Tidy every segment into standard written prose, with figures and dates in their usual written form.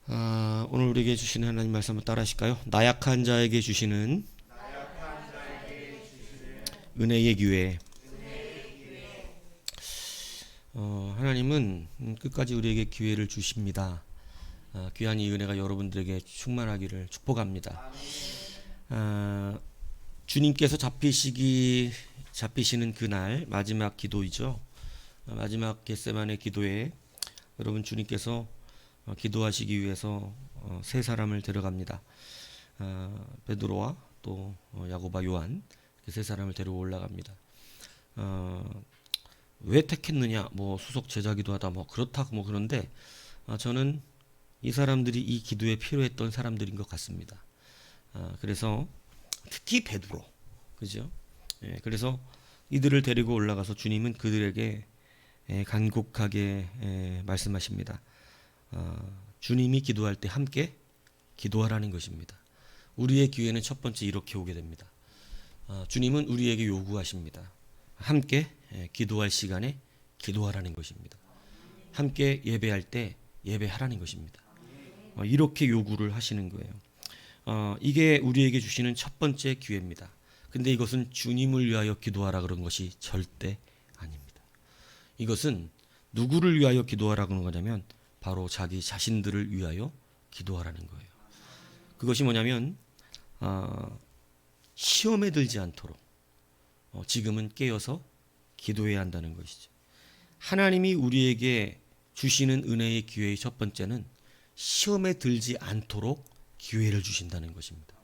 오늘 우리에게 주시는 하나님 말씀 한번 따라 하실까요? 나약한 자에게 주시는 은혜의 기회. 하나님은 끝까지 우리에게 기회를 주십니다. 귀한 이 은혜가 여러분들에게 충만하기를 축복합니다. 주님께서 잡히시는 그날 마지막 기도이죠. 마지막 겟세마네 기도에 여러분 주님께서 기도하시기 위해서 세 사람을 데려갑니다. 베드로와 또 야고보, 요한 세 사람을 데리고 올라갑니다. 왜 택했느냐? 뭐 수석 제자기도 하다 뭐 그렇다 뭐 그런데 저는 이 사람들이 이 기도에 필요했던 사람들인 것 같습니다. 그래서 특히 베드로, 그죠? 그래서 이들을 데리고 올라가서 주님은 그들에게 간곡하게 말씀하십니다. 주님이 기도할 때 함께 기도하라는 것입니다. 우리의 기회는 첫 번째 이렇게 오게 됩니다. 주님은 우리에게 요구하십니다. 함께 기도할 시간에 기도하라는 것입니다. 함께 예배할 때 예배하라는 것입니다. 이렇게 요구를 하시는 거예요. 이게 우리에게 주시는 첫 번째 기회입니다. 근데 이것은 주님을 위하여 기도하라 그런 것이 절대 아닙니다. 이것은 누구를 위하여 기도하라 그런 거냐면 바로 자기 자신들을 위하여 기도하라는 거예요. 그것이 뭐냐면 시험에 들지 않도록 지금은 깨어서 기도해야 한다는 것이죠. 하나님이 우리에게 주시는 은혜의 기회의 첫 번째는 시험에 들지 않도록 기회를 주신다는 것입니다.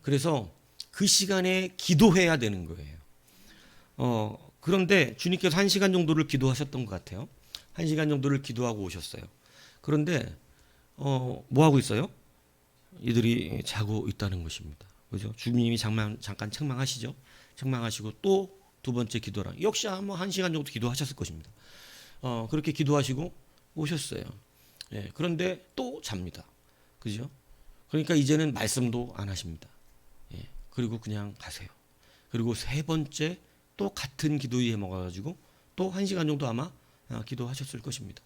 그래서 그 시간에 기도해야 되는 거예요. 그런데 주님께서 1시간 정도를 기도하셨던 것 같아요. 1시간 정도를 기도하고 오셨어요. 그런데 뭐 하고 있어요? 이들이 자고 있다는 것입니다. 그죠? 주님이 잠깐 책망하시죠. 책망하시고 또 두 번째 기도랑 역시 뭐 1시간 정도 기도하셨을 것입니다. 그렇게 기도하시고 오셨어요. 그런데 또 잡니다. 그죠? 그러니까 이제는 말씀도 안 하십니다. 그리고 그냥 가세요. 그리고 세 번째 또 같은 기도에 먹어가지고 또 1시간 정도 아마 기도하셨을 것입니다.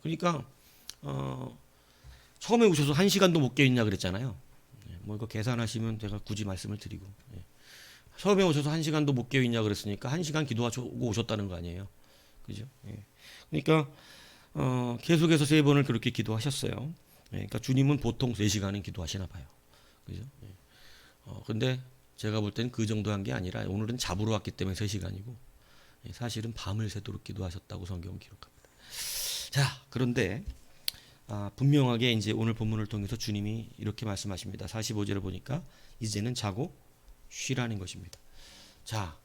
그러니까 처음에 오셔서 1시간도 못 깨있냐 그랬잖아요. 뭐 이거 계산하시면 제가 굳이 말씀을 드리고 처음에 오셔서 1시간도 못 깨있냐 그랬으니까 1시간 기도하고 오셨다는 거 아니에요. 그죠? 그러니까 계속해서 세 번을 그렇게 기도하셨어요. 그러니까 주님은 보통 3시간은 기도하시나 봐요. 그죠? 근데 제가 볼 때는 그 정도 한 게 아니라 오늘은 잡으러 왔기 때문에 3시간이고 사실은 밤을 새도록 기도하셨다고 성경은 기록합니다. 자, 그런데 분명하게 이제 오늘 본문을 통해서 주님이 이렇게 말씀하십니다. 45절을 보니까 이제는 자고 쉬라는 것입니다. 자,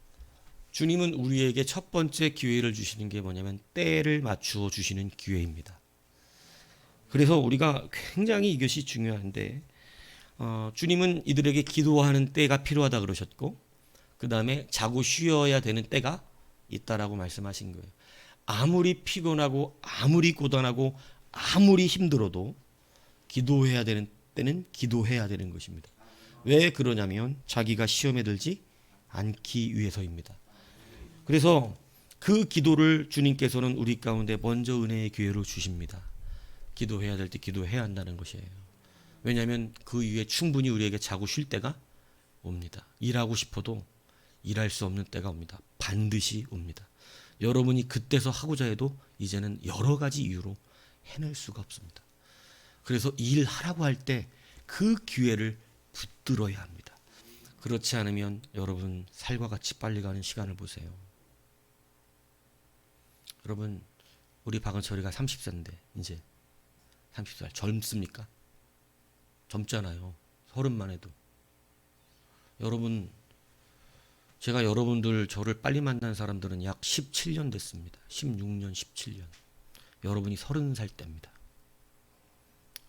주님은 우리에게 첫 번째 기회를 주시는 게 뭐냐면 때를 맞추어 주시는 기회입니다. 그래서 우리가 굉장히 이것이 중요한데 주님은 이들에게 기도하는 때가 필요하다 그러셨고 그 다음에 자고 쉬어야 되는 때가 있다라고 말씀하신 거예요. 아무리 피곤하고 아무리 고단하고 아무리 힘들어도 기도해야 되는 때는 기도해야 되는 것입니다. 왜 그러냐면 자기가 시험에 들지 않기 위해서입니다. 그래서 그 기도를 주님께서는 우리 가운데 먼저 은혜의 기회로 주십니다. 기도해야 될 때 기도해야 한다는 것이에요. 왜냐하면 그 이후에 충분히 우리에게 자고 쉴 때가 옵니다. 일하고 싶어도 일할 수 없는 때가 옵니다. 반드시 옵니다. 여러분이 그때서 하고자 해도 이제는 여러 가지 이유로 해낼 수가 없습니다. 그래서 일하라고 할 때 그 기회를 붙들어야 합니다. 그렇지 않으면 여러분 살과 같이 빨리 가는 시간을 보세요. 여러분 우리 박은철이가 30세인데 이제 30살 젊습니까? 젊잖아요. 30만 해도. 여러분 제가 여러분들 저를 빨리 만난 사람들은 약 17년 됐습니다. 16년 17년. 여러분이 30살 때입니다.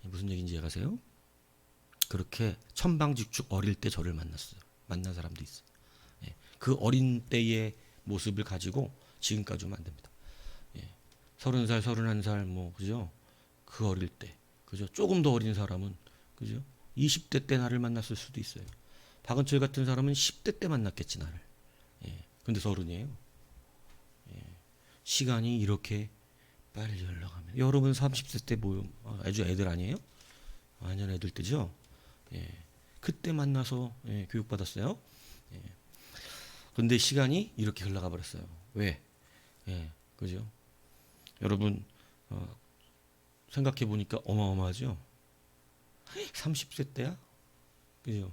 무슨 얘기인지 아세요? 그렇게 천방지축 어릴 때 저를 만난 사람도 있어요. 그 어린 때의 모습을 가지고 지금까지 오면 안 됩니다. 30살, 31살 뭐 그죠? 그 어릴 때. 그죠? 조금 더 어린 사람은 그죠? 20대 때 나를 만났을 수도 있어요. 박은철 같은 사람은 10대 때 만났겠지 나를. 근데 30이에요. 시간이 이렇게 빨리 연락 합니다. 여러분 30세 때 뭐 아주 애들 아니에요? 완전 애들 때죠. 예. 그때 만나서 예, 교육받았어요. 예. 근데 시간이 이렇게 흘러가 버렸어요. 왜? 예, 그죠? 여러분 생각해 보니까 어마어마하죠. 30세 때야, 그죠?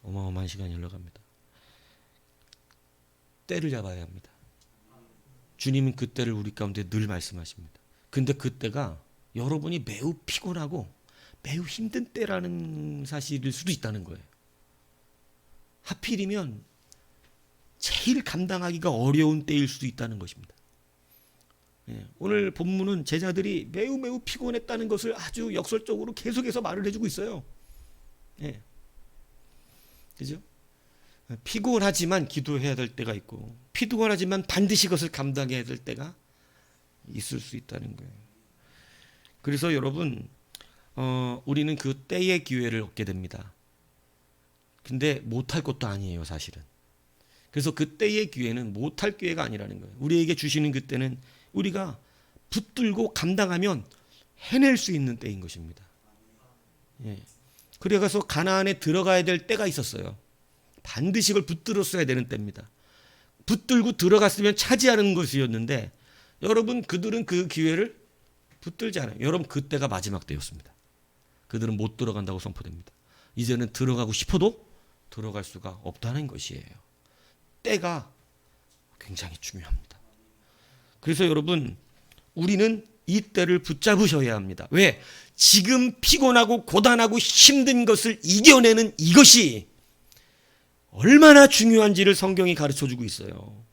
어마어마한 시간이 흘러갑니다. 때를 잡아야 합니다. 주님은 그 때를 우리 가운데 늘 말씀하십니다. 근데 그 때가 여러분이 매우 피곤하고 매우 힘든 때라는 사실일 수도 있다는 거예요. 하필이면 제일 감당하기가 어려운 때일 수도 있다는 것입니다. 예, 오늘 본문은 제자들이 매우 피곤했다는 것을 아주 역설적으로 계속해서 말을 해주고 있어요. 예, 그죠? 피곤하지만 기도해야 될 때가 있고 피곤하지만 반드시 그것을 감당해야 될 때가 있을 수 있다는 거예요. 그래서 여러분 우리는 그 때의 기회를 얻게 됩니다. 근데 못할 것도 아니에요, 사실은. 그래서 그 때의 기회는 못할 기회가 아니라는 거예요. 우리에게 주시는 그 때는 우리가 붙들고 감당하면 해낼 수 있는 때인 것입니다. 예. 그래서 가나안에 들어가야 될 때가 있었어요. 반드시 그걸 붙들었어야 되는 때입니다. 붙들고 들어갔으면 차지하는 것이었는데 여러분 그들은 그 기회를 붙들지 않아요. 여러분 그때가 마지막 때였습니다. 그들은 못 들어간다고 선포됩니다. 이제는 들어가고 싶어도 들어갈 수가 없다는 것이에요. 때가 굉장히 중요합니다. 그래서 여러분 우리는 이 때를 붙잡으셔야 합니다. 왜? 지금 피곤하고 고단하고 힘든 것을 이겨내는 이것이 얼마나 중요한지를 성경이 가르쳐주고 있어요.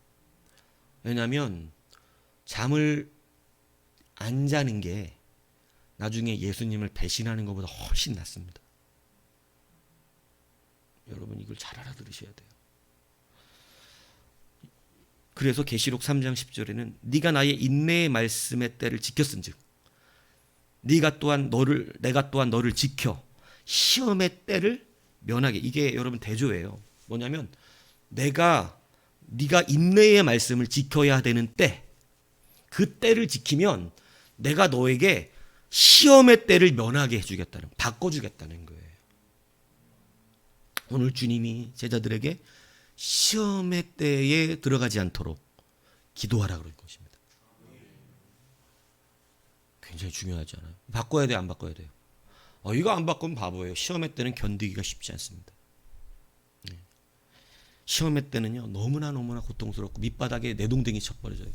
왜냐하면 잠을 안 자는 게 나중에 예수님을 배신하는 것보다 훨씬 낫습니다. 여러분 이걸 잘 알아들으셔야 돼요. 그래서 계시록 3장 10절에는 네가 나의 인내의 말씀의 때를 지켰은즉 내가 또한 너를 지켜 시험의 때를 면하게. 이게 여러분 대조예요. 뭐냐면 네가 인내의 말씀을 지켜야 되는 때, 그 때를 지키면 내가 너에게 시험의 때를 면하게 해주겠다는, 바꿔주겠다는 거예요. 오늘 주님이 제자들에게 시험의 때에 들어가지 않도록 기도하라 그럴 것입니다. 굉장히 중요하지 않아요? 바꿔야 돼요, 안 바꿔야 돼요? 이거 안 바꾸면 바보예요. 시험의 때는 견디기가 쉽지 않습니다. 시험의 때는요 너무나 고통스럽고 밑바닥에 내동댕이 쳐버려져요.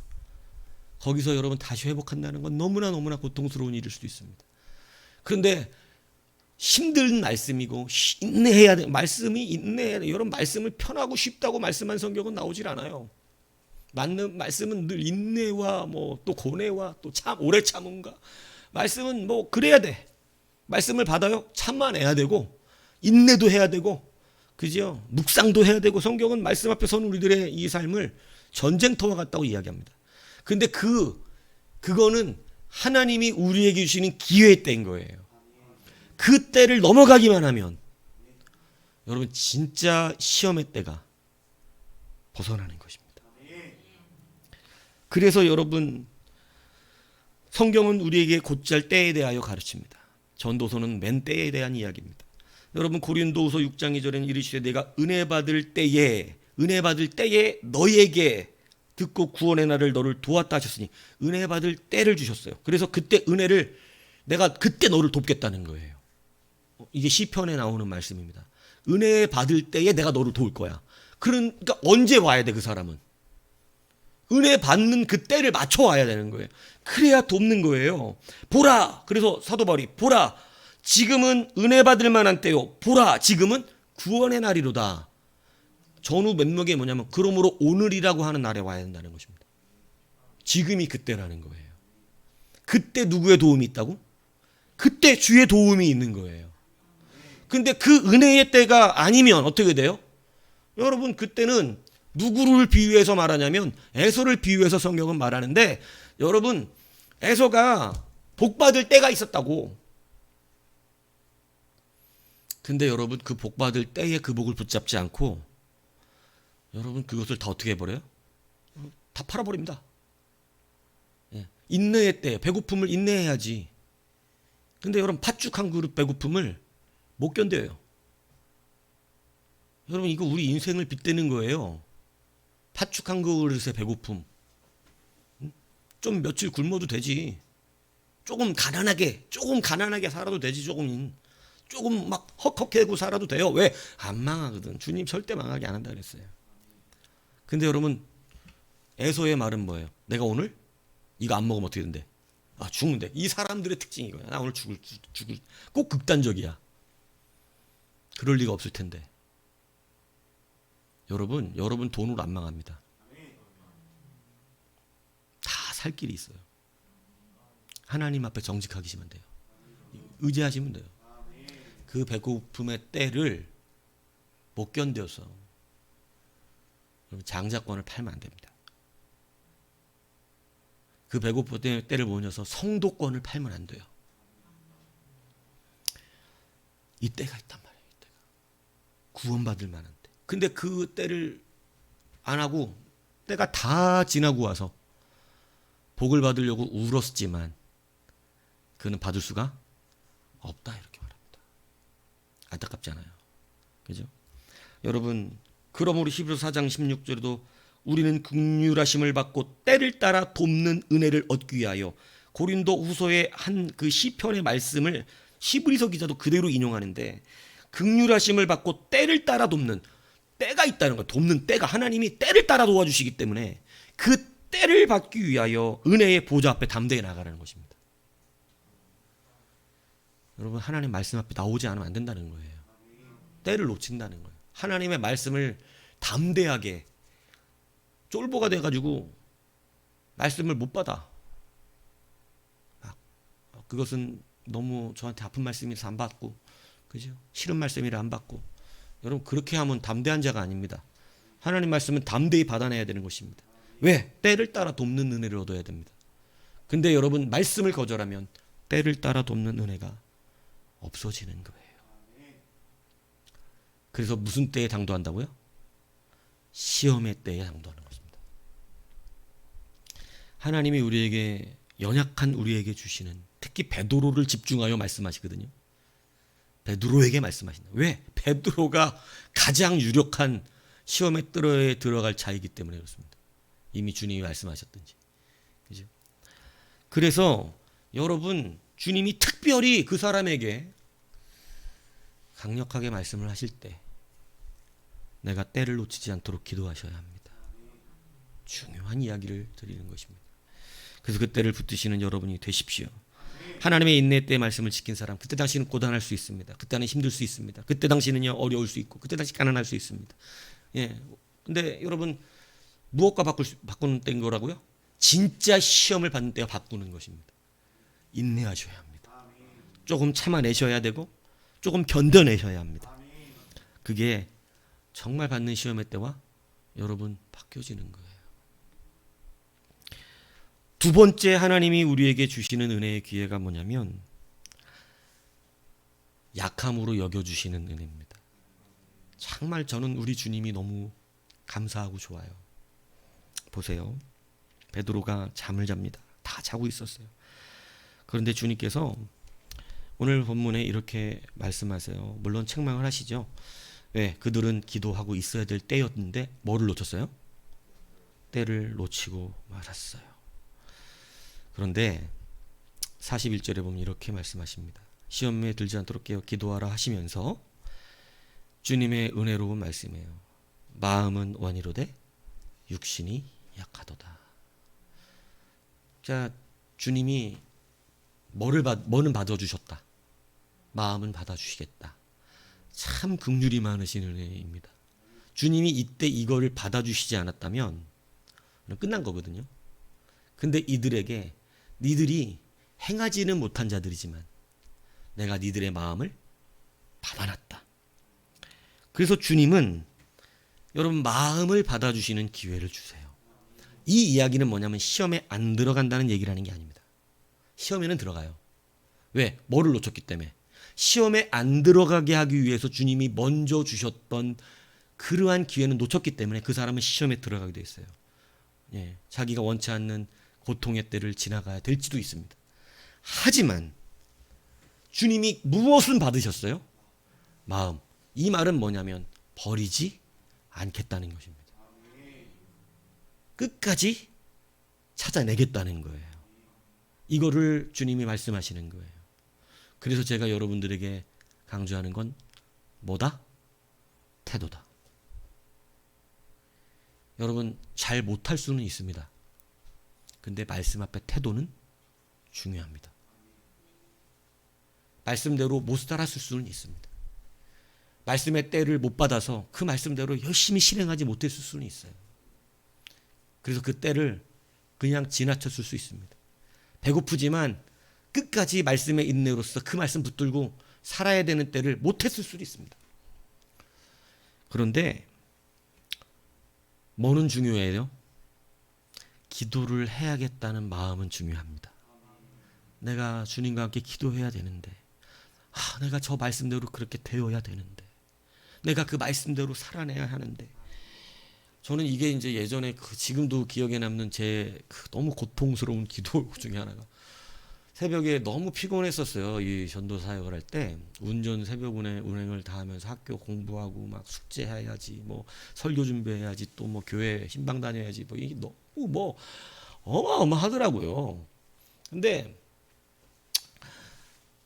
거기서 여러분 다시 회복한다는 건 너무나 고통스러운 일일 수도 있습니다. 그런데 힘든 말씀이고 인내해야 돼. 말씀이 인내해야 돼. 여러분 말씀을 편하고 쉽다고 말씀한 성경은 나오질 않아요. 맞는 말씀은 늘 인내와 또 고뇌와 또 오래 참음과 말씀은 그래야 돼. 말씀을 받아요. 참아내야 되고 인내도 해야 되고 그죠? 묵상도 해야 되고 성경은 말씀 앞에 서는 우리들의 이 삶을 전쟁터와 같다고 이야기합니다. 근데 그거는 하나님이 우리에게 주시는 기회의 때인 거예요. 그 때를 넘어가기만 하면 여러분 진짜 시험의 때가 벗어나는 것입니다. 그래서 여러분 성경은 우리에게 곧잘 때에 대하여 가르칩니다. 전도서는 맨 때에 대한 이야기입니다. 여러분 고린도후서 6장 2절에는 이르시되 내가 은혜 받을 때에 너희에게 듣고 구원의 날을 너를 도왔다 하셨으니 은혜 받을 때를 주셨어요. 그래서 그때 은혜를 내가 그때 너를 돕겠다는 거예요. 이게 시편에 나오는 말씀입니다. 은혜 받을 때에 내가 너를 도울 거야. 그러니까 언제 와야 돼? 그 사람은 은혜 받는 그 때를 맞춰 와야 되는 거예요. 그래야 돕는 거예요. 보라, 그래서 사도 바울이 보라 지금은 은혜 받을 만한 때요. 보라 지금은 구원의 날이로다. 전후 면목에 뭐냐면 그러므로 오늘이라고 하는 날에 와야 된다는 것입니다. 지금이 그때라는 거예요. 그때 누구의 도움이 있다고? 그때 주의 도움이 있는 거예요. 근데 그 은혜의 때가 아니면 어떻게 돼요? 여러분 그때는 누구를 비유해서 말하냐면 에서를 비유해서 성경은 말하는데 여러분 에서가 복받을 때가 있었다고. 근데 여러분 그 복받을 때에 그 복을 붙잡지 않고 여러분 그것을 다 어떻게 해버려요? 다 팔아버립니다. 인내의 때, 배고픔을 인내해야지. 근데 여러분 팥죽 한 그릇 배고픔을 못 견뎌요. 여러분 이거 우리 인생을 빗대는 거예요. 팥죽 한 그릇의 배고픔. 좀 며칠 굶어도 되지. 조금 가난하게 살아도 되지. 조금 막 헉헉해고 살아도 돼요. 왜? 안 망하거든. 주님 절대 망하게 안 한다 그랬어요. 근데 여러분 에서의 말은 뭐예요? 내가 오늘 이거 안 먹으면 어떻게 된대? 아, 죽는데. 이 사람들의 특징이 이거야. 나 오늘 죽을. 꼭 극단적이야. 그럴 리가 없을 텐데. 여러분 돈으로 안 망합니다. 다 살 길이 있어요. 하나님 앞에 정직하시면 돼요. 의지하시면 돼요. 그 배고픔의 때를 못 견뎌서 장자권을 팔면 안 됩니다. 그 배고픔의 때를 못 견뎌서 성도권을 팔면 안 돼요. 이 때가 있단 말이에요. 이 때가. 구원받을 만한 때. 근데 그 때를 안 하고 때가 다 지나고 와서 복을 받으려고 울었지만 그는 받을 수가 없다 이렇게 말합니다. 안타깝잖아요. 그죠? 여러분 그러므로 히브리서 4장 16절에도 우리는 긍휼하심을 받고 때를 따라 돕는 은혜를 얻기 위하여 고린도 후서의 한 그 시편의 말씀을 히브리서 기자도 그대로 인용하는데 긍휼하심을 받고 때를 따라 돕는 때가 있다는 거예요. 돕는 때가 하나님이 때를 따라 도와주시기 때문에 그 때를 받기 위하여 은혜의 보좌 앞에 담대히 나가라는 것입니다. 여러분 하나님 말씀 앞에 나오지 않으면 안 된다는 거예요. 때를 놓친다는 거예요. 하나님의 말씀을 담대하게 쫄보가 돼가지고 말씀을 못 받아. 그것은 너무 저한테 아픈 말씀이라서 안 받고, 그죠? 싫은 말씀이라 안 받고. 여러분 그렇게 하면 담대한 자가 아닙니다. 하나님 말씀은 담대히 받아내야 되는 것입니다. 왜? 때를 따라 돕는 은혜를 얻어야 됩니다. 근데 여러분 말씀을 거절하면 때를 따라 돕는 은혜가 없어지는 거예요. 그래서 무슨 때에 당도한다고요? 시험의 때에 당도하는 것입니다. 하나님이 우리에게 연약한 우리에게 주시는 특히 베드로를 집중하여 말씀하시거든요. 베드로에게 말씀하신다. 왜? 베드로가 가장 유력한 시험의 뜰에 들어갈 자이기 때문에 그렇습니다. 이미 주님이 말씀하셨든지. 그죠? 그래서 여러분 주님이 특별히 그 사람에게 강력하게 말씀을 하실 때 내가 때를 놓치지 않도록 기도하셔야 합니다. 중요한 이야기를 드리는 것입니다. 그래서 그 때를 붙드시는 여러분이 되십시오. 하나님의 인내 때의 말씀을 지킨 사람 그때 당시는 고단할 수 있습니다. 그때는 힘들 수 있습니다. 그때 당시는요 어려울 수 있고 그때 당시 가난할 수 있습니다. 예. 근데 여러분 무엇과 바꾸는 때인 거라고요? 진짜 시험을 받는 때와 바꾸는 것입니다. 인내하셔야 합니다. 조금 참아내셔야 되고 조금 견뎌내셔야 합니다. 그게 정말 받는 시험의 때와 여러분 바뀌어지는 거예요. 두 번째 하나님이 우리에게 주시는 은혜의 기회가 뭐냐면 약함으로 여겨주시는 은혜입니다. 정말 저는 우리 주님이 너무 감사하고 좋아요. 보세요. 베드로가 잠을 잡니다. 다 자고 있었어요. 그런데 주님께서 오늘 본문에 이렇게 말씀하세요. 물론 책망을 하시죠. 왜? 그들은 기도하고 있어야 될 때였는데 뭐를 놓쳤어요? 때를 놓치고 말았어요. 그런데 41절에 보면 이렇게 말씀하십니다. 시험에 들지 않도록 깨어 기도하라 하시면서 주님의 은혜로운 말씀이에요. 마음은 원이로되 육신이 약하도다. 자, 주님이 뭐는 받아주셨다. 마음은 받아주시겠다. 참 긍휼이 많으신 은혜입니다. 주님이 이때 이거를 받아주시지 않았다면 끝난 거거든요. 근데 이들에게 니들이 행하지는 못한 자들이지만 내가 니들의 마음을 받아놨다. 그래서 주님은 여러분 마음을 받아주시는 기회를 주세요. 이 이야기는 뭐냐면 시험에 안 들어간다는 얘기라는 게 아닙니다. 시험에는 들어가요. 왜? 뭐를 놓쳤기 때문에. 시험에 안 들어가게 하기 위해서 주님이 먼저 주셨던 그러한 기회는 놓쳤기 때문에 그 사람은 시험에 들어가게 돼 있어요. 예, 자기가 원치 않는 고통의 때를 지나가야 될지도 있습니다. 하지만 주님이 무엇을 받으셨어요? 마음. 이 말은 뭐냐면 버리지 않겠다는 것입니다. 끝까지 찾아내겠다는 거예요. 이거를 주님이 말씀하시는 거예요. 그래서 제가 여러분들에게 강조하는 건 뭐다? 태도다. 여러분 잘 못할 수는 있습니다. 근데 말씀 앞에 태도는 중요합니다. 말씀대로 못 살았을 수는 있습니다. 말씀의 때를 못 받아서 그 말씀대로 열심히 실행하지 못했을 수는 있어요. 그래서 그 때를 그냥 지나쳤을 수 있습니다. 배고프지만 끝까지 말씀의 인내로서 그 말씀 붙들고 살아야 되는 때를 못했을 수도 있습니다. 그런데 뭐는 중요해요? 기도를 해야겠다는 마음은 중요합니다. 내가 주님과 함께 기도해야 되는데, 내가 저 말씀대로 그렇게 되어야 되는데, 내가 그 말씀대로 살아내야 하는데, 저는 이게 이제 예전에 지금도 기억에 남는 제 너무 고통스러운 기도 중에 하나가, 새벽에 너무 피곤했었어요. 이 전도 사역을 할 때 운전 새벽 운행을 다 하면서 학교 공부하고 막 숙제해야지, 뭐 설교 준비해야지, 또 뭐 교회 신방 다녀야지, 뭐 이게 너무 뭐 어마어마하더라고요. 근데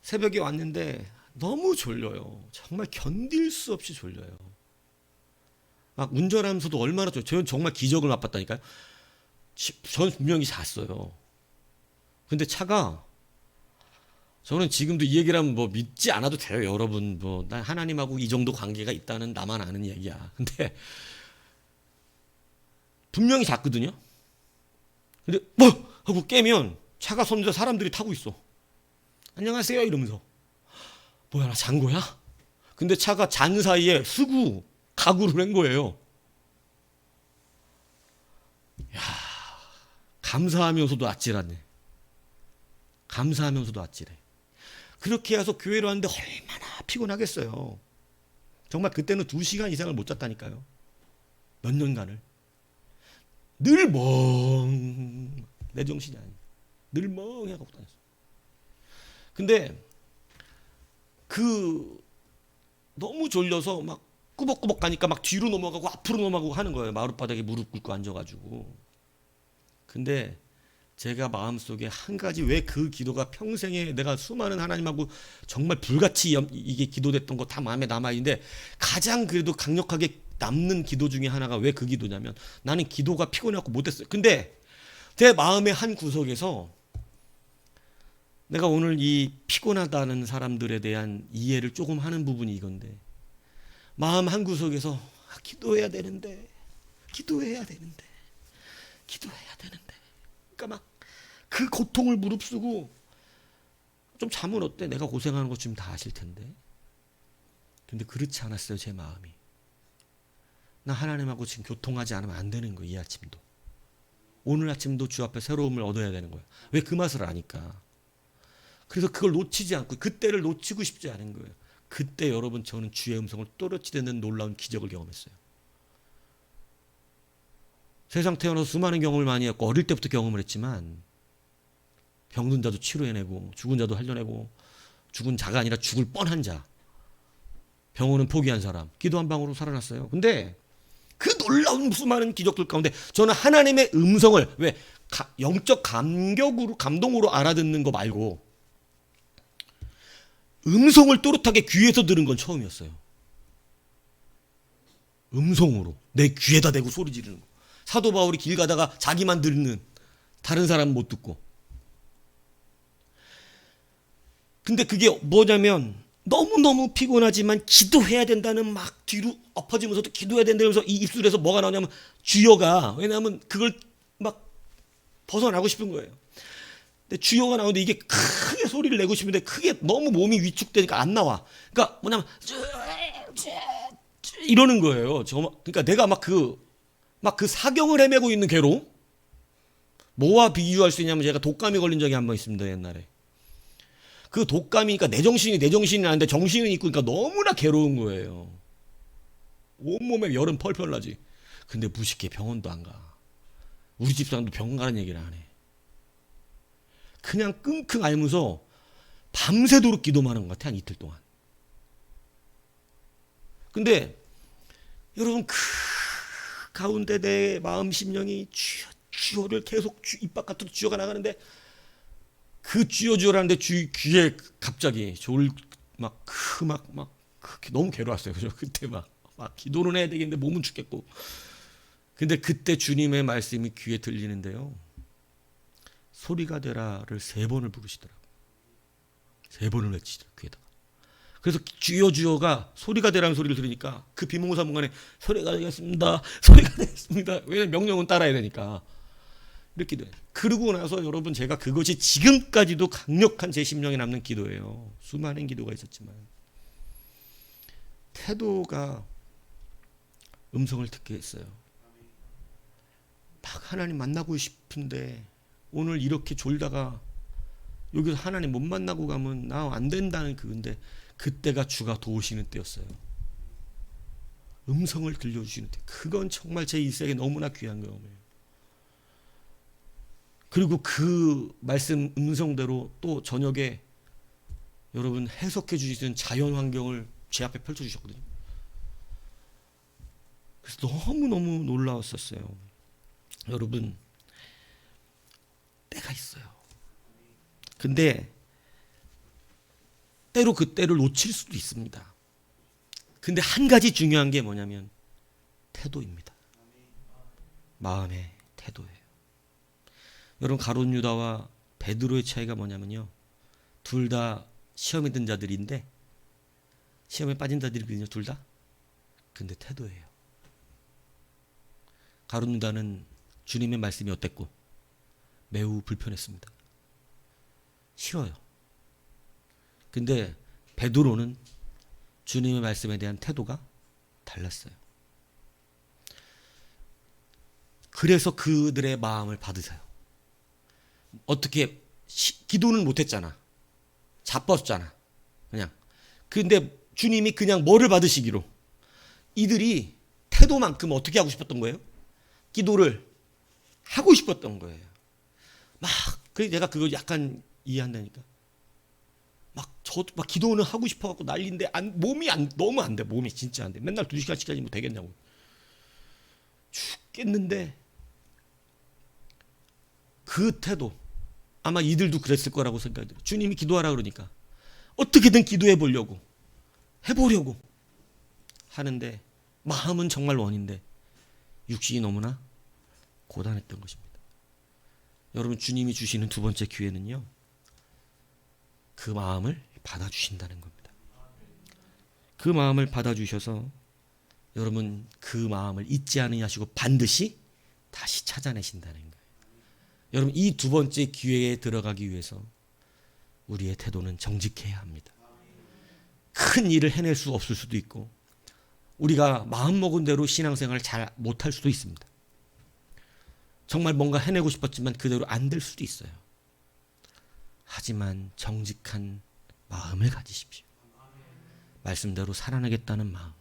새벽에 왔는데 너무 졸려요. 정말 견딜 수 없이 졸려요. 막 운전하면서도 얼마나 저는 정말 기적을 맛봤다니까요. 저는 분명히 잤어요. 근데 차가, 저는 지금도 이 얘기를 하면 뭐 믿지 않아도 돼요. 여러분 뭐 난 하나님하고 이 정도 관계가 있다는 나만 아는 얘기야. 근데 분명히 잤거든요. 근데 뭐 하고 깨면 차가 선자 사람들이 타고 있어. 안녕하세요 이러면서, 뭐야 나 잔 거야? 근데 차가 잔 사이에 쓰고 가구를 한 거예요. 야, 감사하면서도 아찔하네. 감사하면서도 아찔해. 그렇게 해서 교회로 왔는데 얼마나 피곤하겠어요. 정말 그때는 2시간 이상을 못 잤다니까요. 몇 년간을. 늘 내 정신이 아니에요. 늘 멍하고 다녔어요. 근데 너무 졸려서 막 꾸벅꾸벅 가니까 막 뒤로 넘어가고 앞으로 넘어가고 하는 거예요. 마룻바닥에 무릎 꿇고 앉아가지고. 근데 제가 마음속에 한 가지, 왜 그 기도가 평생에 내가 수많은 하나님하고 정말 불같이 이게 기도됐던 거 다 마음에 남아있는데, 가장 그래도 강력하게 남는 기도 중에 하나가 왜 그 기도냐면, 나는 기도가 피곤해갖고 못했어요. 근데 제 마음의 한 구석에서 내가 오늘 이 피곤하다는 사람들에 대한 이해를 조금 하는 부분이 이건데, 마음 한 구석에서 기도해야 되는데 그러니까 막 그 고통을 무릅쓰고, 좀 자면 어때? 내가 고생하는 거 지금 다 아실 텐데. 근데 그렇지 않았어요. 제 마음이. 나 하나님하고 지금 교통하지 않으면 안 되는 거예요. 이 아침도, 오늘 아침도 주 앞에 새로움을 얻어야 되는 거예요. 왜? 그 맛을 아니까. 그래서 그걸 놓치지 않고, 그때를 놓치고 싶지 않은 거예요. 그때 여러분, 저는 주의 음성을 또렷이 듣는 놀라운 기적을 경험했어요. 세상 태어나서 수많은 경험을 많이 했고 어릴 때부터 경험을 했지만, 병든 자도 치료해내고 죽은 자도 살려내고, 죽은 자가 아니라 죽을 뻔한 자, 병원은 포기한 사람, 기도 한 방으로 살아났어요. 근데 그 놀라운 수많은 기적들 가운데 저는 하나님의 음성을, 왜 영적 감동으로 알아듣는 거 말고 음성을 또렷하게 귀에서 들은 건 처음이었어요. 음성으로 내 귀에다 대고 소리 지르는 거. 사도 바울이 길 가다가 자기만 듣는, 다른 사람은 못 듣고. 근데 그게 뭐냐면, 너무너무 피곤하지만 기도해야 된다는, 막 뒤로 엎어지면서도 기도해야 된다면서 이 입술에서 뭐가 나오냐면 주여가, 왜냐하면 그걸 막 벗어나고 싶은 거예요. 근데 주여가 나오는데 이게 크게 소리를 내고 싶은데 크게 너무 몸이 위축되니까 안 나와. 그러니까 뭐냐면 이러는 거예요. 그러니까 내가 막 그 사경을 헤매고 있는 괴로움? 뭐와 비유할 수 있냐면, 제가 독감이 걸린 적이 한 번 있습니다. 옛날에. 그 독감이니까 내 정신이 아닌데 정신은 있고, 그러니까 너무나 괴로운 거예요. 온몸에 열은 펄펄 나지. 근데 무식해 병원도 안 가. 우리 집사람도 병원 가는 얘기를 안 해. 그냥 끙끙 앓면서 밤새도록 기도만 한 것 같아, 한 이틀 동안. 근데 여러분, 그 가운데 내 마음 심령이 주여 주여를 계속 입 바깥으로 주여가 나가는데, 그 주여 주여라는데 귀에 갑자기 너무 괴로웠어요. 그죠? 그때 막 기도는 해야 되겠는데 몸은 죽겠고. 근데 그때 주님의 말씀이 귀에 들리는데요. 소리가 되라를 3번을 부르시더라고요. 3번을 외치더라고요, 귀에다가. 그래서 주여 주여가 소리가 되라는 소리를 들으니까 그 비몽사몽간에 소리가 되겠습니다. 소리가 되겠습니다. 왜냐면 명령은 따라야 되니까. 이렇게 돼. 그러고 나서 여러분, 제가 그것이 지금까지도 강력한 제 심령에 남는 기도예요. 수많은 기도가 있었지만. 태도가 음성을 듣게 했어요. 막 하나님 만나고 싶은데 오늘 이렇게 졸다가 여기서 하나님 못 만나고 가면 나 안 된다는 그건데, 그때가 주가 도우시는 때였어요. 음성을 들려주시는 때. 그건 정말 제 일생에 너무나 귀한 경험이에요. 그리고 그 말씀 음성대로 또 저녁에 여러분 해석해 주시는 자연 환경을 제 앞에 펼쳐주셨거든요. 그래서 너무너무 놀라웠었어요. 여러분, 때가 있어요. 근데 때로 그 때를 놓칠 수도 있습니다. 근데 한 가지 중요한 게 뭐냐면 태도입니다. 마음의 태도예요. 여러분, 가룟 유다와 베드로의 차이가 뭐냐면요, 둘 다 시험에 든 자들인데, 시험에 빠진 자들이거든요, 둘 다. 근데 태도예요. 가룟 유다는 주님의 말씀이 어땠고 매우 불편했습니다. 싫어요. 근데 베드로는 주님의 말씀에 대한 태도가 달랐어요. 그래서 그들의 마음을 받으세요. 어떻게 기도는 못했잖아. 자빴잖아. 그냥. 근데 주님이 그냥 뭐를 받으시기로, 이들이 태도만큼 어떻게 하고 싶었던 거예요? 기도를 하고 싶었던 거예요. 그래서 내가 그걸 약간 이해한다니까. 막 기도는 하고 싶어갖고 난리인데, 몸이 너무 안 돼. 몸이 진짜 안 돼. 맨날 2시간씩 하지 뭐 되겠냐고. 죽겠는데, 그 태도, 아마 이들도 그랬을 거라고 생각이 들어요. 주님이 기도하라 그러니까 어떻게든 기도해 보려고, 해보려고 하는데, 마음은 정말 원인데 육신이 너무나 고단했던 것입니다. 여러분, 주님이 주시는 두 번째 기회는요, 그 마음을 받아주신다는 겁니다. 그 마음을 받아주셔서 여러분, 그 마음을 잊지 않으시고 반드시 다시 찾아내신다는 거예요. 여러분, 이 두 번째 기회에 들어가기 위해서 우리의 태도는 정직해야 합니다. 큰 일을 해낼 수 없을 수도 있고, 우리가 마음먹은 대로 신앙생활을 잘 못할 수도 있습니다. 정말 뭔가 해내고 싶었지만 그대로 안 될 수도 있어요. 하지만 정직한 마음을 가지십시오. 말씀대로 살아내겠다는 마음.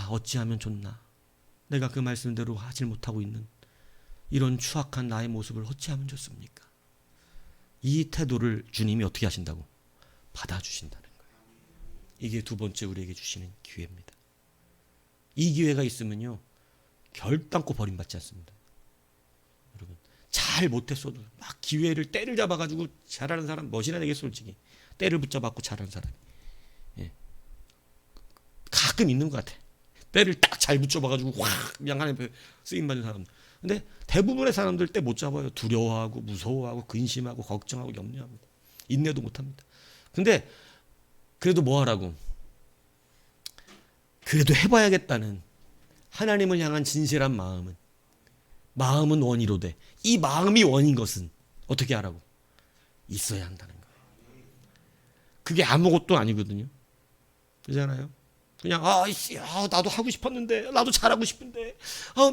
어찌하면 좋나. 내가 그 말씀대로 하질 못하고 있는 이런 추악한 나의 모습을 어찌하면 좋습니까? 이 태도를 주님이 어떻게 하신다고? 받아주신다는 거예요. 이게 두 번째 우리에게 주시는 기회입니다. 이 기회가 있으면요, 결단코 버림받지 않습니다. 여러분, 잘 못했어도 막 때를 잡아가지고 잘하는 사람 멋이나 되겠어, 솔직히. 때를 붙잡았고 잘하는 사람이. 예. 가끔 있는 것 같아. 때를 딱 잘 붙잡아가지고 확 그냥 하나님 쓰임받는 사람. 근데 대부분의 사람들 때 못 잡아요. 두려워하고 무서워하고 근심하고 걱정하고 염려합니다. 인내도 못합니다. 근데 그래도 뭐 하라고? 그래도 해봐야겠다는 하나님을 향한 진실한 마음은 원이로되, 이 마음이 원인 것은 어떻게 하라고? 있어야 한다는 거예요. 그게 아무것도 아니거든요. 그렇잖아요. 그냥 나도 하고 싶었는데, 나도 잘하고 싶은데,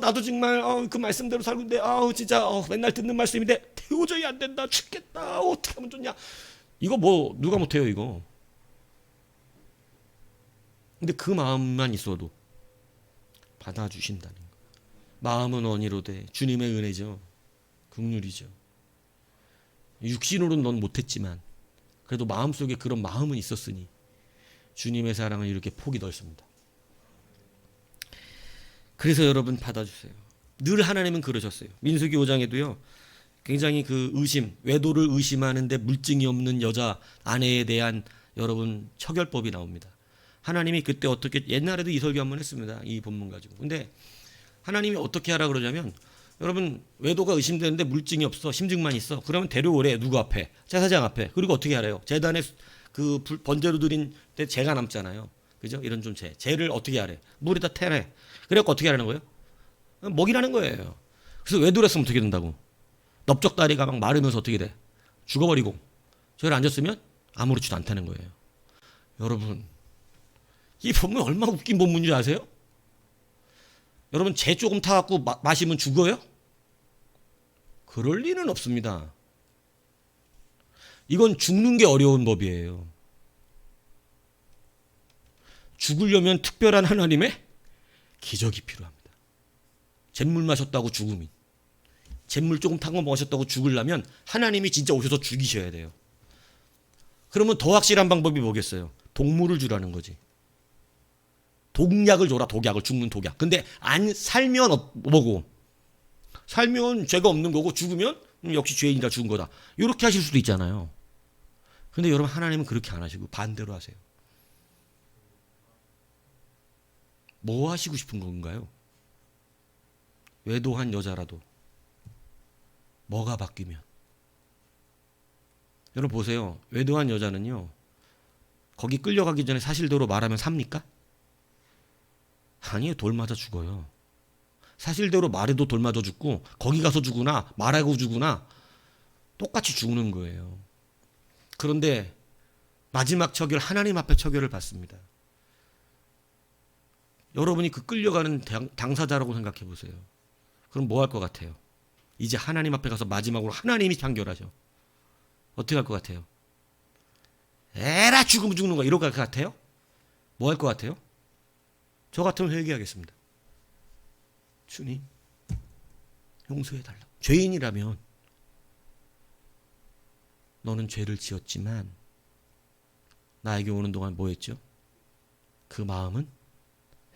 나도 정말 그 말씀대로 살고 있는데, 진짜 맨날 듣는 말씀인데 도저히 안 된다, 죽겠다, 어떻게 하면 좋냐. 이거 뭐 누가 못해요, 이거. 근데 그 마음만 있어도 받아주신다는 거예요. 마음은 원이로되, 주님의 은혜죠. 긍휼이죠. 육신으로는 넌 못했지만 그래도 마음속에 그런 마음은 있었으니 주님의 사랑은 이렇게 폭이 넓습니다. 그래서 여러분 받아주세요. 늘 하나님은 그러셨어요. 민수기 5장에도요. 굉장히 그 의심, 외도를 의심하는데 물증이 없는 여자 아내에 대한 여러분 처결법이 나옵니다. 하나님이 그때 어떻게, 옛날에도 이 설교 한번 했습니다. 이 본문 가지고. 근데 하나님이 어떻게 하라 그러냐면, 여러분 외도가 의심되는데 물증이 없어, 심증만 있어. 그러면 데려오래. 누구 앞에? 제사장 앞에. 그리고 어떻게 하래요? 제단에 그 번제로 드린 때 죄가 남잖아요. 그죠? 이런 좀 죄를 어떻게 하래? 물에다 태래. 그래갖고 어떻게 하라는 거예요? 먹이라는 거예요. 그래서 외도를 했으면 어떻게 된다고? 넓적다리가 막 마르면서 어떻게 돼? 죽어버리고. 저기를 앉았으면 아무렇지도 않다는 거예요. 여러분, 이 본문 얼마나 웃긴 본문인지 아세요? 여러분, 재 조금 타갖고 마시면 죽어요? 그럴 리는 없습니다. 이건 죽는 게 어려운 법이에요. 죽으려면 특별한 하나님의 기적이 필요합니다. 잿물 마셨다고 죽음이. 잿물 조금 탄 거 마셨다고 죽으려면 하나님이 진짜 오셔서 죽이셔야 돼요. 그러면 더 확실한 방법이 뭐겠어요? 독물을 주라는 거지. 독약을 줘라, 독약을. 죽는 독약. 근데 안 살면 뭐고? 살면 죄가 없는 거고, 죽으면 역시 죄인이라 죽은 거다. 이렇게 하실 수도 있잖아요. 근데 여러분, 하나님은 그렇게 안 하시고 반대로 하세요. 뭐 하시고 싶은 건가요? 외도한 여자라도 뭐가 바뀌면? 여러분 보세요. 외도한 여자는요, 거기 끌려가기 전에 사실대로 말하면 삽니까? 아니에요. 돌 맞아 죽어요. 사실대로 말해도 돌 맞아 죽고, 거기 가서 죽으나 말하고 죽으나 똑같이 죽는 거예요. 그런데 마지막 처결, 하나님 앞에 처결을 받습니다. 여러분이 그 끌려가는 당사자라고 생각해 보세요. 그럼 뭐 할 것 같아요? 이제 하나님 앞에 가서 마지막으로 하나님이 판결하죠. 어떻게 할 것 같아요? 에라 죽으면 죽는 거야. 이럴 것 같아요? 뭐 할 것 같아요? 저 같으면 회개하겠습니다. 주님, 용서해달라. 죄인이라면 너는 죄를 지었지만 나에게 오는 동안 뭐 했죠? 그 마음은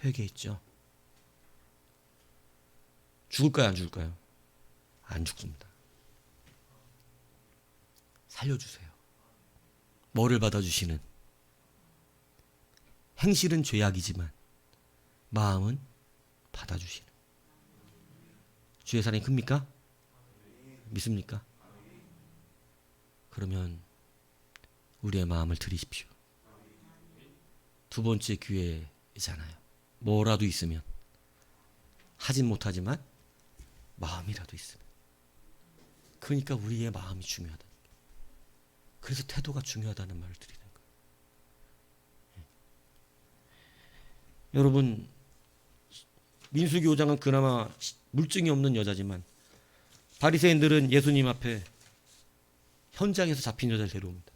회개했죠. 죽을까요? 안 죽을까요? 안 죽습니다. 살려주세요. 뭐를 받아주시는? 행실은 죄악이지만 마음은 받아주시는. 주의 사랑이 큽니까? 믿습니까? 그러면 우리의 마음을 드리십시오. 두 번째 기회잖아요. 뭐라도 있으면, 하진 못하지만 마음이라도 있으면. 그러니까 우리의 마음이 중요하다. 그래서 태도가 중요하다는 말을 드리는 거예요. 여러분, 민수기 5장은 그나마 물증이 없는 여자지만 바리새인들은 예수님 앞에 현장에서 잡힌 여자를 데려옵니다.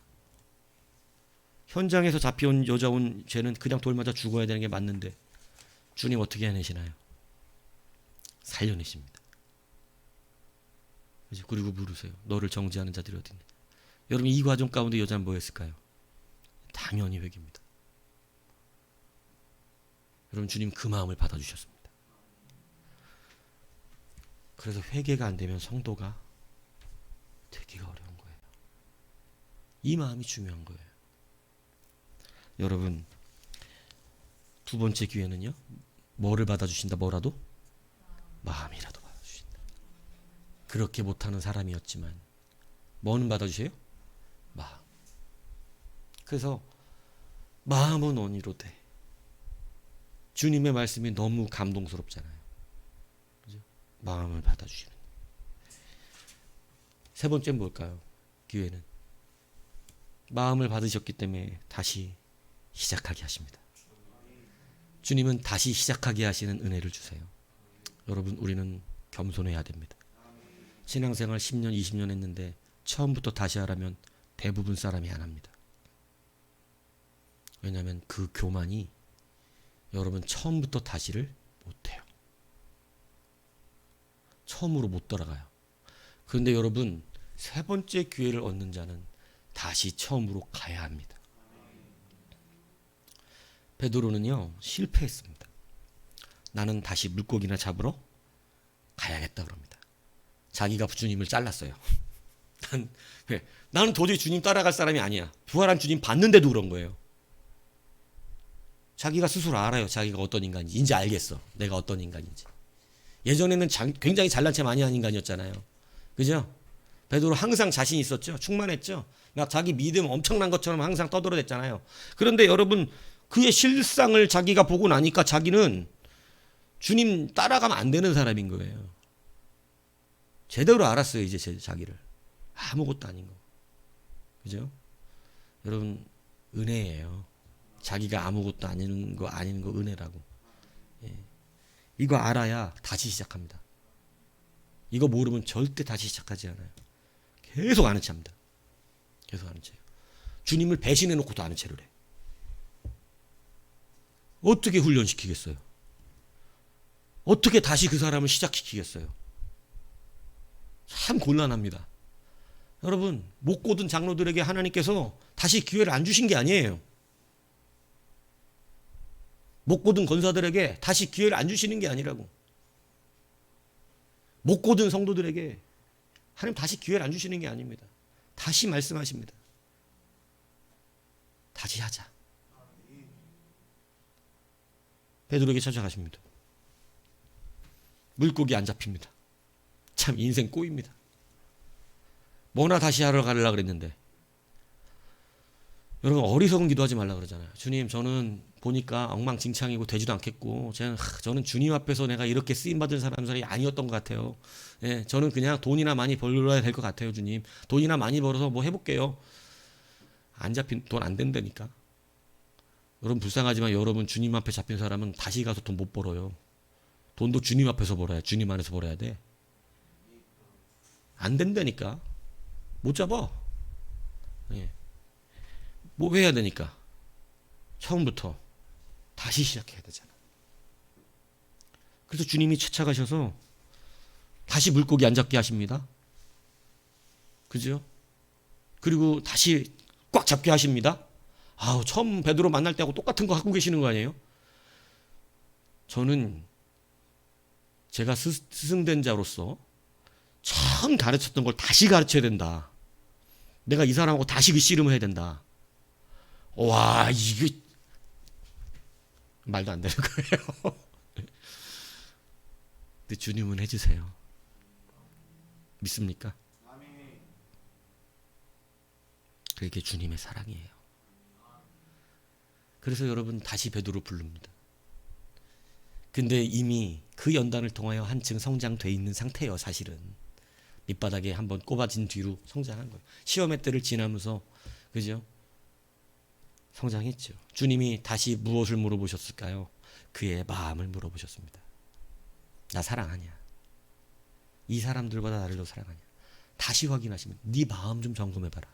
현장에서 잡혀온 여자온 죄는 그냥 돌 맞아 죽어야 되는 게 맞는데 주님 어떻게 해내시나요? 살려내십니다. 그리고 물으세요. 너를 정죄하는 자들이 어디 있냐? 여러분, 이 과정 가운데 여자는 뭐였을까요? 당연히 회개입니다. 여러분, 주님 그 마음을 받아주셨습니다. 그래서 회개가 안 되면 성도가 되기가 어려운 거예요. 이 마음이 중요한 거예요. 여러분, 두 번째 기회는요, 뭐를 받아주신다? 뭐라도? 마음이라도 받아주신다. 그렇게 못하는 사람이었지만 뭐는 받아주세요? 마음. 그래서 마음은 원이로 돼. 주님의 말씀이 너무 감동스럽잖아요. 그죠? 마음을 받아주시는. 세 번째는 뭘까요? 기회는 마음을 받으셨기 때문에 다시 시작하게 하십니다. 주님은 다시 시작하게 하시는 은혜를 주세요. 여러분, 우리는 겸손해야 됩니다. 신앙생활 10년, 20년 했는데 처음부터 다시 하라면 대부분 사람이 안 합니다. 왜냐하면 그 교만이 여러분 처음부터 다시를 못해요. 처음으로 못 돌아가요. 그런데 여러분, 세 번째 기회를 얻는 자는 다시 처음으로 가야 합니다. 베드로는요 실패했습니다. 나는 다시 물고기나 잡으러 가야겠다 그럽니다. 자기가 주님을 잘랐어요. 나는 도저히 주님 따라갈 사람이 아니야. 부활한 주님 봤는데도 그런 거예요. 자기가 스스로 알아요. 자기가 어떤 인간인지. 이제 알겠어. 내가 어떤 인간인지. 예전에는 굉장히 잘난 체 많이 한 인간이었잖아요. 그죠? 베드로 항상 자신 있었죠. 충만했죠. 막 자기 믿음 엄청난 것처럼 항상 떠들어댔잖아요. 그런데 여러분 그의 실상을 자기가 보고 나니까 자기는 주님 따라가면 안 되는 사람인 거예요. 제대로 알았어요. 이제 자기를. 아무것도 아닌 거. 그죠? 여러분 은혜예요. 자기가 아무것도 아닌 거 은혜라고. 예. 이거 알아야 다시 시작합니다. 이거 모르면 절대 다시 시작하지 않아요. 계속 아는 체합니다. 계속 아는 체예요. 주님을 배신해 놓고도 아는 체를 해. 어떻게 훈련시키겠어요? 어떻게 다시 그 사람을 시작시키겠어요? 참 곤란합니다. 여러분 못 고든 장로들에게 하나님께서 다시 기회를 안 주신 게 아니에요. 못 고든 권사들에게 다시 기회를 안 주시는 게 아니라고. 못 고든 성도들에게 하나님 다시 기회를 안 주시는 게 아닙니다. 다시 말씀하십니다. 다시 하자. 베드로에게 찾아가십니다. 물고기 안 잡힙니다. 참 인생 꼬입니다. 뭐나 다시 하러 가려고 그랬는데 여러분 어리석은 기도하지 말라 그러잖아요. 주님 저는 보니까 엉망진창이고 되지도 않겠고 저는 주님 앞에서 내가 이렇게 쓰임받을 사람이 아니었던 것 같아요. 예, 저는 그냥 돈이나 많이 벌어야 될 것 같아요. 주님 돈이나 많이 벌어서 뭐 해볼게요. 안 잡힌 돈 안 된다니까. 여러분 불쌍하지만 여러분 주님 앞에 잡힌 사람은 다시 가서 돈 못 벌어요. 돈도 주님 앞에서 벌어야 주님 안에서 벌어야 돼. 안 된다니까. 못 잡아. 예. 뭐 해야 되니까 처음부터 다시 시작해야 되잖아. 그래서 주님이 쫓아가셔서 다시 물고기 안 잡게 하십니다. 그죠? 그리고 다시 꽉 잡게 하십니다. 아우 처음 베드로 만날 때하고 똑같은 거 하고 계시는 거 아니에요? 저는 제가 스승된 자로서 처음 가르쳤던 걸 다시 가르쳐야 된다. 내가 이 사람하고 다시 그 씨름을 해야 된다. 와 이게 말도 안 되는 거예요. 근데 주님은 해주세요. 믿습니까? 그게 주님의 사랑이에요. 그래서 여러분 다시 베드로 부릅니다. 근데 이미 그 연단을 통하여 한층 성장돼 있는 상태예요. 사실은 밑바닥에 한번 꼽아진 뒤로 성장한 거예요. 시험의 때를 지나면서 그죠? 성장했죠. 주님이 다시 무엇을 물어보셨을까요? 그의 마음을 물어보셨습니다. 나 사랑하냐? 이 사람들보다 나를 더 사랑하냐? 다시 확인하시면 네 마음 좀 점검해봐라.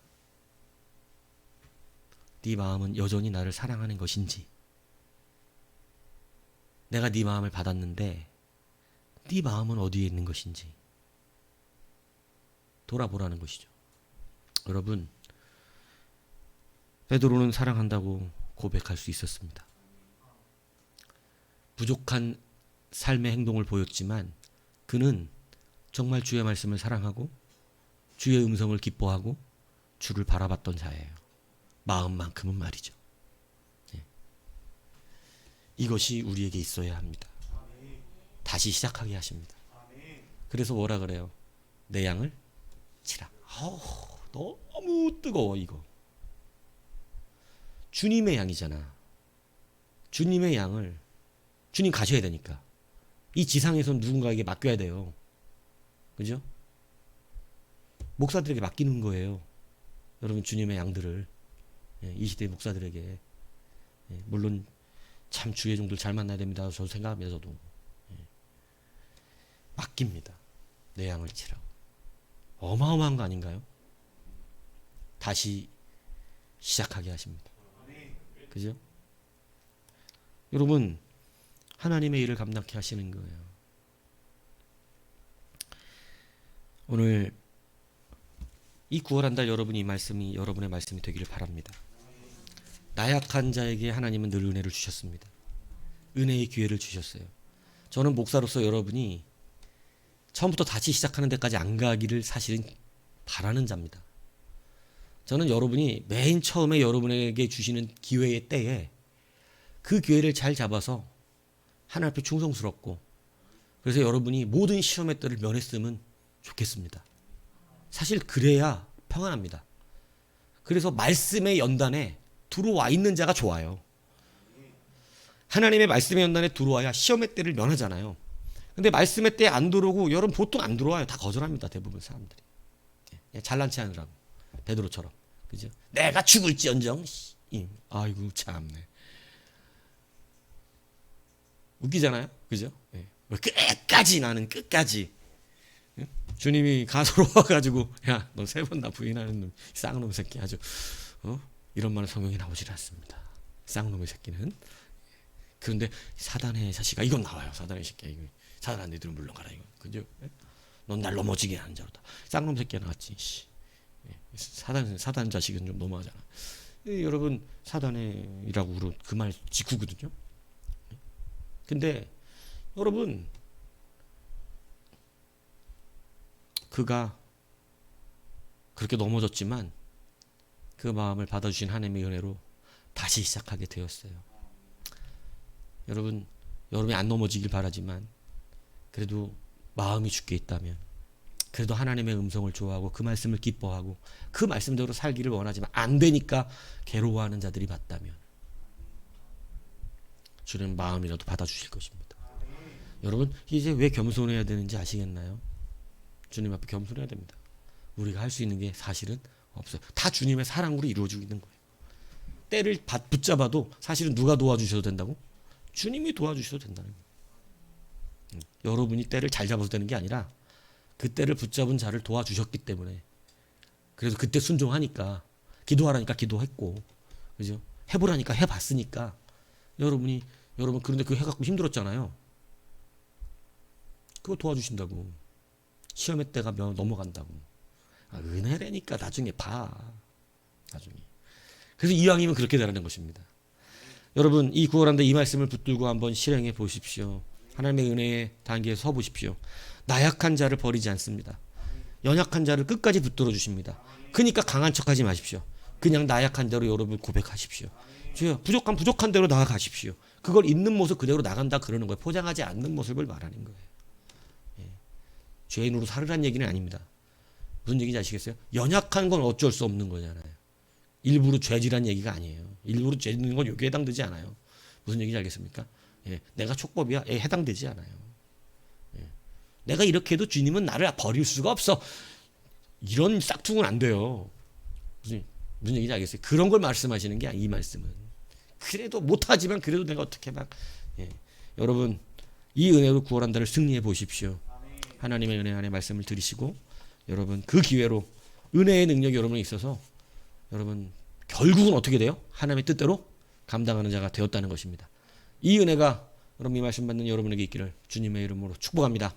네 마음은 여전히 나를 사랑하는 것인지, 내가 네 마음을 받았는데 네 마음은 어디에 있는 것인지 돌아보라는 것이죠. 여러분 베드로는 사랑한다고 고백할 수 있었습니다. 부족한 삶의 행동을 보였지만 그는 정말 주의 말씀을 사랑하고 주의 음성을 기뻐하고 주를 바라봤던 자예요. 마음만큼은 말이죠. 네. 이것이 우리에게 있어야 합니다. 다시 시작하게 하십니다. 그래서 뭐라 그래요? 내 양을 치라. 너무 뜨거워 이거. 주님의 양이잖아. 주님의 양을 주님 가셔야 되니까 이 지상에서 누군가에게 맡겨야 돼요. 그죠? 목사들에게 맡기는 거예요. 여러분 주님의 양들을 이 시대 목사들에게 물론 참 주의 종들 잘 만나야 됩니다. 저도 생각합니다. 저도 맡깁니다. 내 양을 치라고. 어마어마한 거 아닌가요? 다시 시작하게 하십니다. 그죠? 여러분 하나님의 일을 감당케 하시는 거예요. 오늘 이 9월 한 달 여러분이 이 말씀이 여러분의 말씀이 되기를 바랍니다. 나약한 자에게 하나님은 늘 은혜를 주셨습니다. 은혜의 기회를 주셨어요. 저는 목사로서 여러분이 처음부터 다시 시작하는 데까지 안 가기를 사실은 바라는 자입니다. 저는 여러분이 맨 처음에 여러분에게 주시는 기회의 때에 그 기회를 잘 잡아서 하나님 앞에 충성스럽고, 그래서 여러분이 모든 시험의 때를 면했으면 좋겠습니다. 사실 그래야 평안합니다. 그래서 말씀의 연단에 들어와 있는 자가 좋아요. 하나님의 말씀의 연단에 들어와야 시험의 때를 면하잖아요. 근데 말씀의 때에 안 들어오고 여러분 보통 안 들어와요. 다 거절합니다. 대부분 사람들이. 잘난 체 하느라고. 베드로처럼. 그죠? 내가 죽을지언정. 아이고 참네. 웃기잖아요. 그죠? 끝까지, 나는 끝까지. 주님이 가소로 와가지고 야, 너 3번 나 부인하는 놈, 쌍놈 새끼 아주 이런 말은 성경에 나오질 않습니다. 쌍놈의 새끼는. 그런데 사단의 자식아, 이건 나와요. 사단의 새끼야. 이거 사단 안 되들은 물러가라 이거. 그죠? 넌 날 넘어지게 하는 자로다. 쌍놈 새끼가 나왔지. 사단 자식은 좀 너무하잖아. 여러분 사단의이라고 그 말 직후거든요. 근데 여러분 그가 그렇게 넘어졌지만 그 마음을 받아주신 하나님의 은혜로 다시 시작하게 되었어요. 여러분이 안 넘어지길 바라지만 그래도 마음이 죽게 있다면, 그래도 하나님의 음성을 좋아하고 그 말씀을 기뻐하고 그 말씀대로 살기를 원하지만 안 되니까 괴로워하는 자들이 맞다면 주는 마음이라도 받아주실 것입니다. 여러분 이제 왜 겸손해야 되는지 아시겠나요? 주님 앞에 겸손해야 됩니다. 우리가 할 수 있는 게 사실은 없어요. 다 주님의 사랑으로 이루어지고 있는 거예요. 때를 붙잡아도 사실은 누가 도와주셔도 된다고? 주님이 도와주셔도 된다는 거예요. 여러분이 때를 잘 잡아서 되는 게 아니라 그 때를 붙잡은 자를 도와주셨기 때문에, 그래서 그때 순종하니까, 기도하라니까 기도했고, 그죠? 해보라니까 해봤으니까 여러분 그런데 그거 해갖고 힘들었잖아요. 그거 도와주신다고. 시험의 때가 넘어간다고. 은혜라니까 나중에 봐. 나중에. 그래서 이왕이면 그렇게 되라는 것입니다. 여러분 이 9월 한 달 이 말씀을 붙들고 한번 실행해 보십시오. 하나님의 은혜의 단계에 서 보십시오. 나약한 자를 버리지 않습니다. 연약한 자를 끝까지 붙들어 주십니다. 그러니까 강한 척하지 마십시오. 그냥 나약한 대로 여러분 고백하십시오. 주여 부족한 대로 나아가십시오. 그걸 있는 모습 그대로 나간다 그러는 거예요. 포장하지 않는 모습을 말하는 거예요. 죄인으로 살으란 얘기는 아닙니다. 무슨 얘기인지 아시겠어요? 연약한 건 어쩔 수 없는 거잖아요. 일부러 죄지란 얘기가 아니에요. 일부러 죄 짓는 건 여기에 해당되지 않아요. 무슨 얘기인지 알겠습니까? 내가 촉법이야. 해당되지 않아요. 내가 이렇게 해도 주님은 나를 버릴 수가 없어. 이런 싹퉁은 안 돼요. 무슨 얘기인지 알겠어요? 그런 걸 말씀하시는 게 아니에요. 이 말씀은. 그래도 못하지만 그래도 내가 어떻게 막. 여러분 이 은혜로 9월 한 달을 승리해 보십시오. 하나님의 은혜 안에 말씀을 들으시고 여러분 그 기회로 은혜의 능력이 여러분에 있어서 여러분 결국은 어떻게 돼요? 하나님의 뜻대로 감당하는 자가 되었다는 것입니다. 이 은혜가 여러분 이 말씀 받는 여러분에게 있기를 주님의 이름으로 축복합니다.